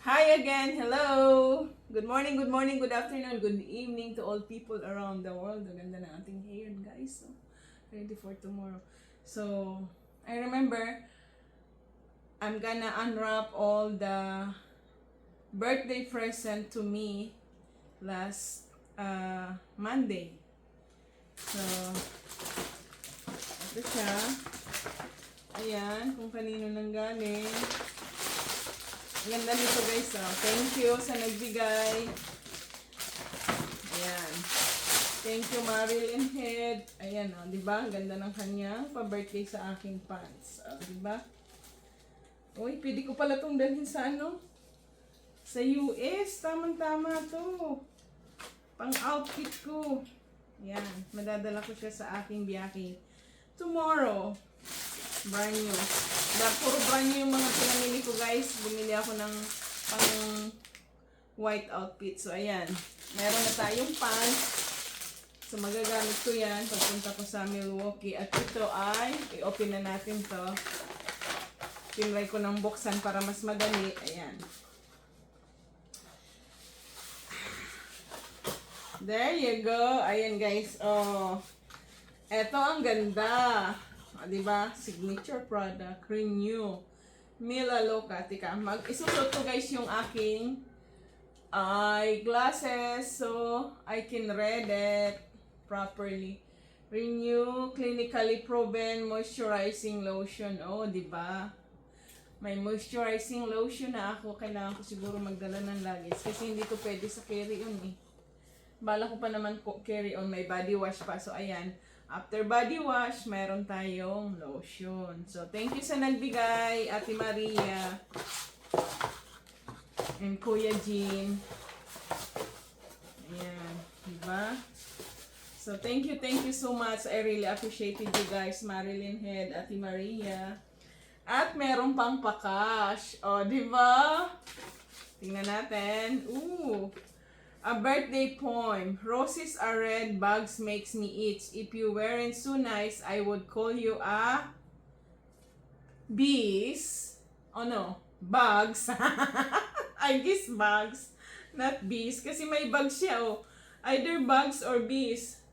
Hi again, hello! Good morning, good afternoon, good evening to all people around the world. Ang ganda ng ating hair, guys. So, ready for tomorrow. So, I remember, I'm gonna unwrap all the birthday present to me last Monday. So, ito siya. Ayan, kung kanino nang galing. Ganda nito guys, oh. Thank you sa nagbigay. Ayan. Thank you Marilyn Head. Ayan, oh, 'di ba? Ganda ng kanyang pa-birthday sa aking pants. Oh, 'di ba? Uy, pwede ko pala tong dalhin sa ano? Sa US, tamang-tama 'to. Pang-outfit ko. Ayan, madadala ko siya sa aking biyahe tomorrow. Brand new. Puro brand new yung mga pinamili ko guys. Bumili ako ng pang white outfit. So ayan. Meron na tayong pants. So magagamit ko yan pagpunta ko sa Milwaukee. At ito ay, i-open na natin to. Tinry ko ng buksan para mas madali. Ayan. There you go. Ayan guys. Oh. Ito ang ganda. Diba? Signature product. Renew. Mila Loca. Tika. Isusot ko guys yung aking eyeglasses so I can read it properly. Renew clinically proven moisturizing lotion. Oh, diba? May moisturizing lotion na ako. Kailangan ko siguro magdala ng luggage kasi hindi ko pwede sa carry-on eh. Bala ko pa naman carry-on. May body wash pa. So, ayan. After body wash, meron tayong lotion. So, thank you sa nagbigay, Ate Maria. And Kuya Jean. Ayan. Diba? So, thank you so much. I really appreciated you guys, Marilyn Head, Ate Maria. At meron pang pakash. O, diba? Tingnan natin. Ooh. A birthday poem. Roses are red, bugs makes me itch. If you weren't so nice, I would call you a bees. Oh no, bugs. I guess bugs, not bees. Kasi may bugs siya, oh. Either bugs or bees.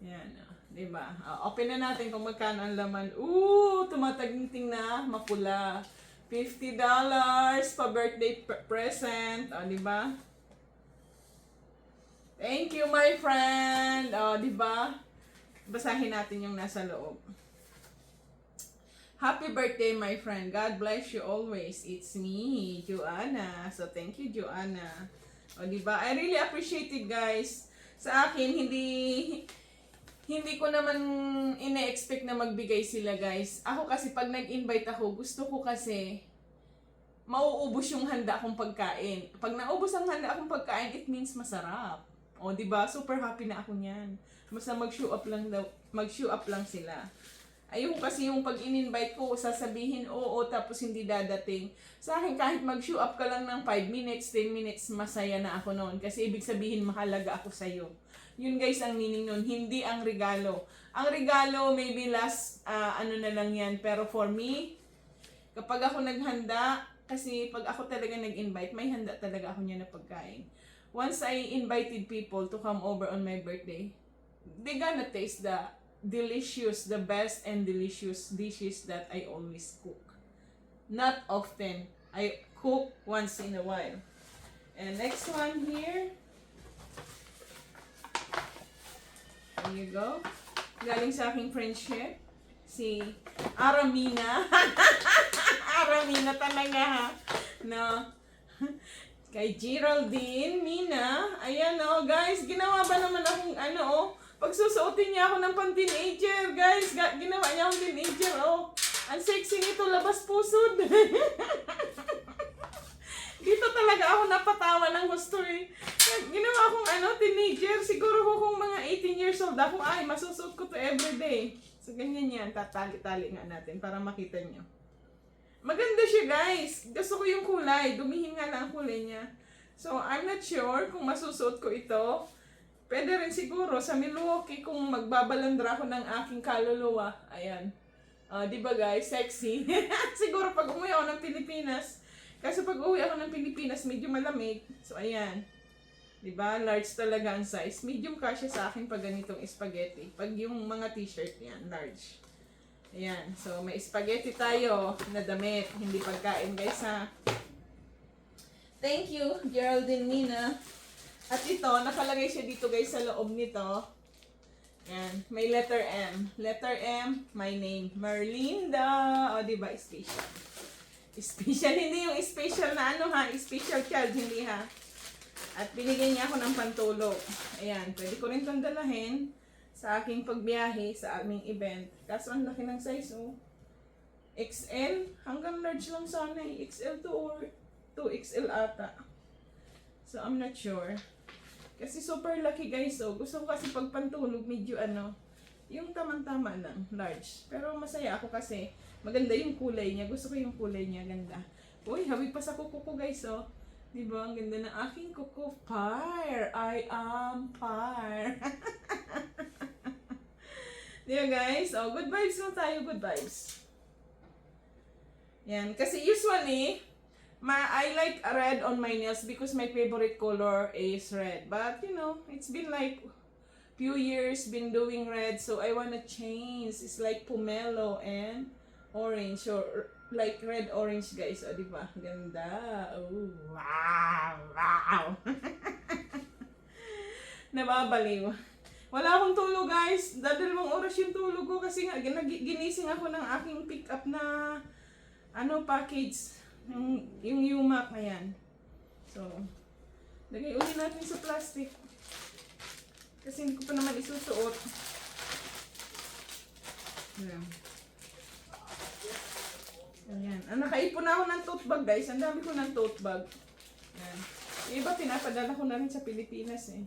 Yan, oh. Diba? Open na natin kung magkano ang laman. Ooh, tumataginting na, mapula. $50 pa birthday present. O, diba? Thank you, my friend. O, diba? Basahin natin yung nasa loob. Happy birthday, my friend. God bless you always. It's me, Joanna. So, thank you, Joanna. O, diba? I really appreciate it, guys. Sa akin, hindi ko naman ine-expect na magbigay sila guys. Ako kasi pag nag-invite ako, gusto ko kasi mauubos yung handa akong pagkain. Pag naubos ang handa akong pagkain, it means masarap. O, diba? Super happy na ako niyan. Basta mag-show up lang sila. Ayoko kasi yung pag in-invite ko, sasabihin oo tapos hindi dadating. Sa akin kahit mag-show up ka lang ng 5 minutes, 10 minutes, masaya na ako noon. Kasi ibig sabihin mahalaga ako sa'yo. Yun guys ang meaning nun, hindi ang regalo. Ang regalo maybe last ano na lang yan. Pero for me, kapag ako naghanda, kasi pag ako talaga nag-invite, may handa talaga ako niya na pagkain. Once I invited people to come over on my birthday, they gonna taste the best and delicious dishes that I always cook. Not often. I cook once in a while. And next one here. There you go. Galing sa aking friendship. Si Aramina. Aramina talaga ha. No. Kay Geraldine, Mina. Ayan o, guys. Ginawa ba naman akong ano o. Pagsusuotin niya ako ng pang-teenager, guys. Ginawa niya akong teenager o. Ang sexy nito, labas pusod. Dito talaga ako napatawa ng gusto eh. Ginawa akong teenager. Siguro ko kung mga 18 years old ako, ay, masusuot ko to everyday. So, ganyan yan. Tatali-tali nga natin para makita nyo. Maganda siya, guys. Gusto ko yung kulay. Dumihin nga lang ang kulay niya. So, I'm not sure kung masusuot ko ito. Pwede rin siguro sa Milwaukee kung magbabalandra ako ng aking kaluluwa. Ayan. Di ba guys? Sexy. Siguro pag umuwi ako ng Pilipinas. Kasi pag uwi ako ng Pilipinas, medyo malamig. So, ayan. Di ba? Large talaga ang size. Medium kasya sa akin pag ganitong spaghetti. Pag yung mga t-shirt yan, large. Ayan. So, may spaghetti tayo na damit. Hindi pagkain guys ha. Thank you, Geraldine Mina. At ito, nakalagay siya dito guys sa loob nito. Yan, may letter M. Letter M, my name, Merlinda. O, diba, special. Special, hindi yung special na ano ha, special child, hindi ha. At binigyan niya ako ng pantulog. Ayan, pwede ko rin itong dalahin sa aking pagbiyahe, sa aming event. Kaso ang laki ng size, oh. XL, hanggang large lang sana eh. XL to or 2XL ata. So, I'm not sure. Kasi super laki guys, so gusto ko kasi pag pantulog medyo ano, yung tamang-tama lang, large. Pero masaya ako kasi maganda yung kulay niya. Gusto ko yung kulay niya, ganda. Uy, hawig pa sa kuko ko guys, oh. Diba, ang ganda ng aking kuko. Fire! I am fire! Diba guys? Oh, good vibes lang tayo, good vibes. Yan, kasi usually, I like red on my nails because my favorite color is red. But, you know, it's been like few years been doing red. So, I wanna change. It's like pomelo and orange. Or like red-orange, guys. O, diba? Ganda. Oh, wow! Wow! Nababaliw. Wala akong tulog, guys. Dadalawang oras yung tulog ko kasi nga, ginising ako ng aking pick-up na package. Yung Yumak na yan. So, lagay uli natin sa plastic. Kasi hindi ko pa naman isusuot. Ayan. Ayan. Nakaipon na ako ng tote bag guys. Ang dami ko ng tote bag. Ayan. Yung iba pinapadala ko na rin sa Pilipinas eh.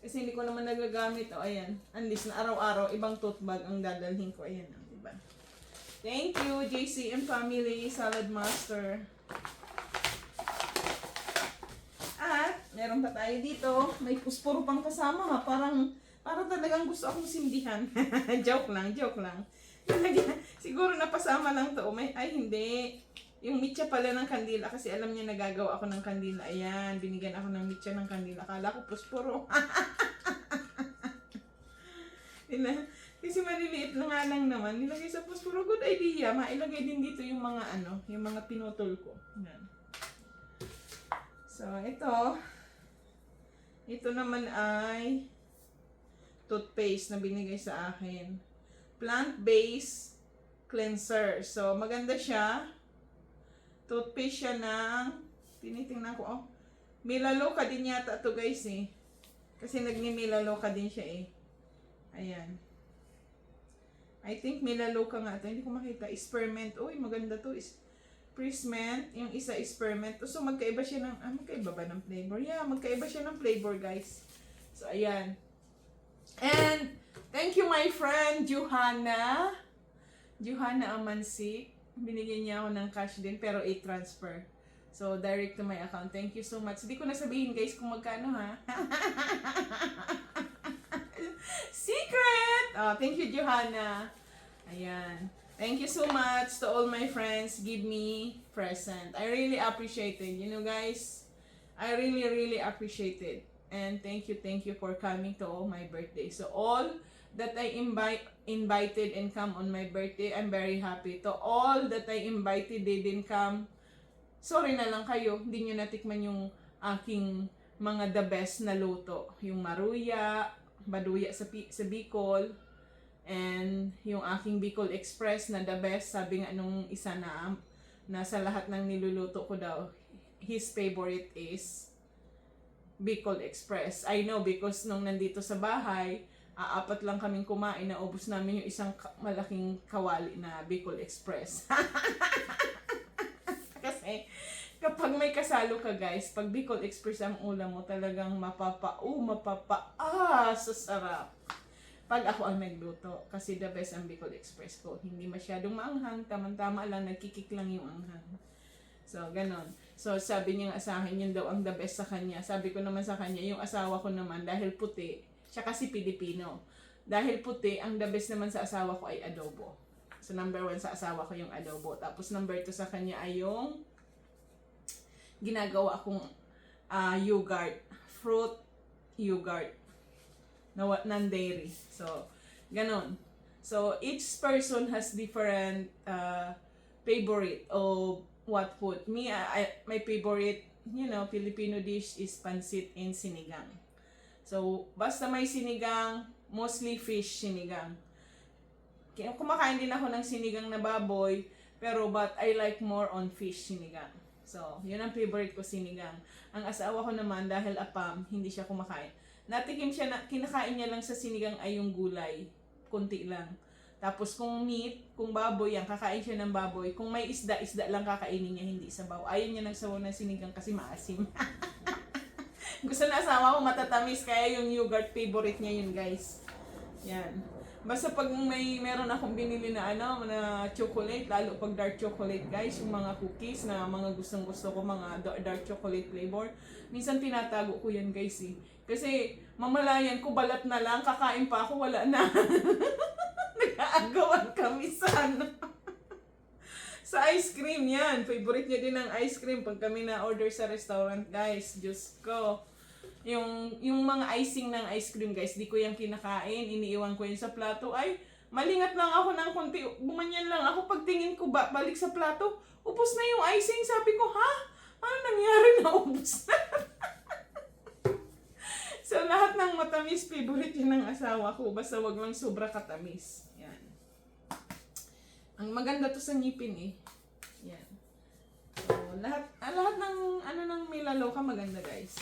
Kasi hindi ko naman nagagamit. O ayan. Unless na araw-araw ibang tote bag ang dadalhin ko. Ayan. Diba? Thank you, JCM Family, Salad Master. At, meron pa tayo dito. May puspuro pang kasama ha. Parang talagang gusto akong sindihan. Joke lang. Siguro napasama lang to. Ay, hindi. Yung mitya pala ng kandila. Kasi alam niya nagagawa ako ng kandila. Ayan, binigyan ako ng mitya ng kandila. Akala ko puspuro. Kasi maliliit na nga lang naman. Nilagay sa puspuro. Good idea. Mailagay din dito yung mga yung mga pinutol ko. Yan. So, ito naman ay toothpaste na binigay sa akin. Plant-based cleanser. So, maganda siya. Toothpaste siya ng, tinitingnan ko, oh, Melaleuca din yata to guys eh. Kasi nagni-Melaleuca din siya eh. Ayan. I think Melaleuca nga ito. Hindi ko makita. Spearmint. Uy, maganda to. Spearmint. Yung isa spearmint. So, magkaiba siya ng... magkaiba ba ng flavor? Yeah, magkaiba siya ng flavor, guys. So, ayan. And, thank you, my friend, Johanna. Johanna Amansik. Binigyan niya ako ng cash din, pero i-transfer. So, direct to my account. Thank you so much. Hindi ko na sabihin, guys, kung magkano, ha? Secret! Oh, thank you, Johanna. Ayan. Thank you so much to all my friends. Give me present. I really appreciate it. You know, guys, I really appreciate it. And thank you for coming to all my birthday. So, all that I invited and come on my birthday, I'm very happy. To all that I invited, they didn't come. Sorry na lang kayo. Hindi nyo natikman yung aking mga the best na luto. Yung maruya, baduya sa Bicol, and yung aking Bicol Express na the best. Sabi nga nung isa na sa lahat ng niluluto ko daw, his favorite is Bicol Express. I know because nung nandito sa bahay, apat lang kaming kumain, naubos namin yung isang malaking kawali na Bicol Express. Kasi kapag may kasalo ka guys, pag Bicol Express ang ulam mo, talagang sa sarap. Pag ako ang nagluto, kasi the best ang Bicol Express ko. Hindi masyadong maanghang, tamang-tama lang, nagkikik lang yung anghang. So, ganon. So, sabi niya nga sa akin, yun daw ang the best sa kanya. Sabi ko naman sa kanya, yung asawa ko naman, dahil puti, siya kasi Pilipino. Dahil puti, ang the best naman sa asawa ko ay adobo. So, number 1 sa asawa ko yung adobo. Tapos, number 2 sa kanya ay yung ginagawa akong yogurt. Fruit yogurt. Non-dairy. So, ganon. So, each person has different favorite of what food. Me, my favorite, Filipino dish is pancit and sinigang. So, basta may sinigang, mostly fish sinigang. Kumakain din ako ng sinigang na baboy, but I like more on fish sinigang. So, yun ang favorite ko, sinigang. Ang asawa ko naman, dahil apam, hindi siya kumakain. Natikim siya, kinakain niya lang sa sinigang ay yung gulay. Kunti lang. Tapos kung meat, kung baboy yan, kakain siya ng baboy. Kung may isda lang kakainin niya, hindi sabaw. Ayaw niya nagsabaw ng sinigang kasi maasim. Gusto na asawa ko matatamis, kaya yung yogurt favorite niya yun, guys. Yan. Basta pag meron akong binili na na chocolate, lalo pag dark chocolate, guys, yung mga cookies na mga gustong-gusto ko, mga dark chocolate flavor, minsan tinatago ko yan, guys, eh. Kasi mamalayan ko, balat na lang, kakain pa ako, wala na. Nag-aagawan kami sa ice cream yan. Favorite niya din ang ice cream pag kami na order sa restaurant, guys. Diyos ko. Yung mga icing ng ice cream, guys, di ko yan kinakain. Iniiwan ko yun sa plato. Ay, malingat lang ako ng konti. Bumanyan lang ako. Pagtingin ko balik sa plato, upos na yung icing. Sabi ko, ha? Ano nangyari na ubos na? So, lahat ng matamis, favorite yun ng asawa ko. Basta wag lang sobra katamis. Yan. Ang maganda to sa ngipin, eh. Yan. So, lahat ng milaloka maganda, guys.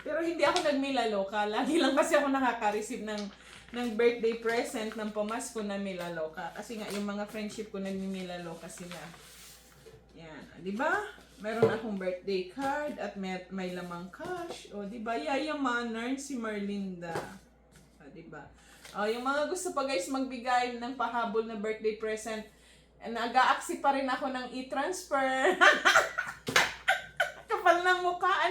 Pero hindi ako nagmilaloka. Lagi lang kasi ako nakaka-receive ng birthday present ng pamasko na milaloka. Kasi nga, yung mga friendship ko nagmimilaloka sila. Yan. Diba? Meron akong birthday card at may lamang cash. O, diba? Yayamanan si Marlinda. O, diba? O, yung mga gusto pa, guys, magbigay ng pahabol na birthday present, nag-a-accept pa rin ako ng e-transfer. Kapal ng mukha,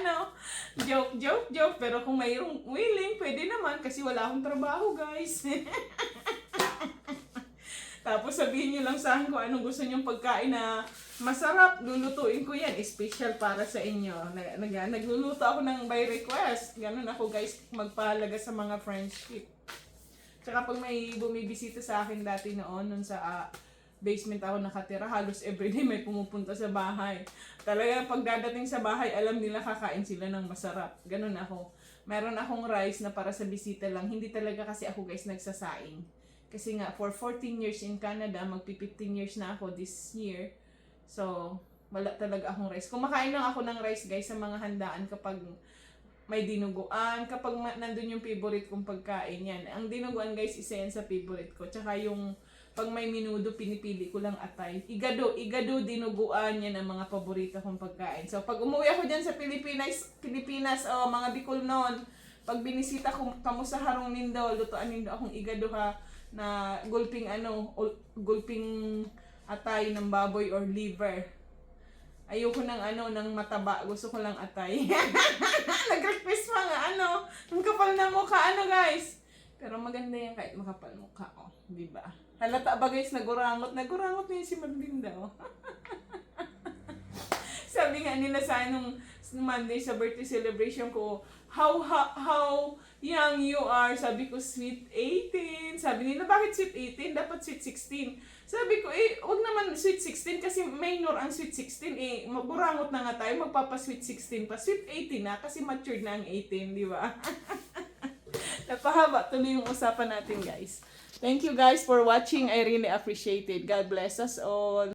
Joke. Pero kung mayroong willing, pwede naman kasi wala akong trabaho, guys. Tapos sabihin nyo lang sa akin kung anong gusto nyong pagkain na masarap, lulutuin ko yan. Special para sa inyo. Nagluluto ako ng by request. Ganun ako, guys, magpahalaga sa mga friendship. Tsaka pag may bumibisita sa akin dati noon sa basement ako nakatira, halos everyday may pumupunta sa bahay. Talaga pag dadating sa bahay, alam nila kakain sila ng masarap. Ganun ako. Meron akong rice na para sa bisita lang. Hindi talaga kasi ako, guys, nagsasaing. Kasi nga, for 14 years in Canada, magpi-15 years na ako this year. So, wala talaga akong rice. Kumakain lang ako ng rice, guys, sa mga handaan kapag may dinuguan, kapag nandun yung favorite kong pagkain. Yan. Ang dinuguan, guys, isa yan sa favorite ko. Tsaka yung pag may minudo, pinipili ko lang atay. Igado, dinuguan, yan ang mga paborito kong pagkain. So, pag umuwi ako dyan sa Pilipinas, mga Bicol noon, pag binisita ko kamo sa Harong Lindol, lutuan nindo akong igado ha, na gulping atay ng baboy or liver. Ayoko ng mataba, gusto ko lang atay. Nag-request pa nga, ang kapal na mukha, guys. Pero maganda yan kahit makapal mukha, diba? Halata ba, guys, nagurangot na yun si Marlinda, Sabi nga nila sa Monday sa birthday celebration ko, how young you are. Sabi ko, sweet 18. Sabi nila, bakit sweet 18? Dapat sweet 16. Sabi ko, wag naman sweet 16 kasi minor ang sweet 16. Magurangot na nga tayo, magpapa-sweet 16 pa. Sweet 18 na kasi matured na ang 18, di ba? Napahaba tuloy yung usapan natin, guys. Thank you, guys, for watching. I really appreciate it. God bless us all.